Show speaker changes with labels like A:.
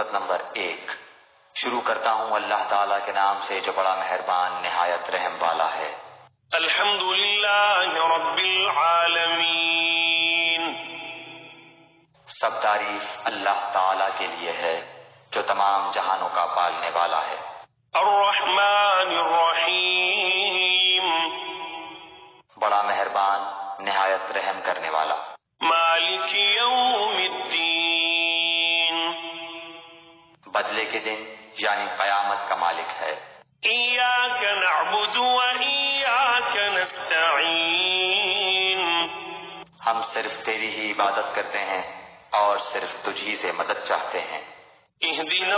A: سورت نمبر 1 شروع کرتا ہوں اللہ تعالیٰ کے نام سے جو بڑا مہربان نہایت رحم والا ہے۔
B: الحمد للہ رب العالمین،
A: سب تعریف اللہ تعالیٰ کے لیے ہے جو تمام جہانوں کا پالنے والا ہے۔
B: الرحمن الرحیم،
A: بڑا مہربان نہایت رحم کرنے والا۔
B: مالک یوم الدین،
A: بدلے کے دن یعنی قیامت کا مالک ہے۔
B: ایاک نعبد و ایاک نستعین،
A: ہم صرف تیری ہی عبادت کرتے ہیں اور صرف تجھی سے مدد چاہتے ہیں۔
B: اہدنا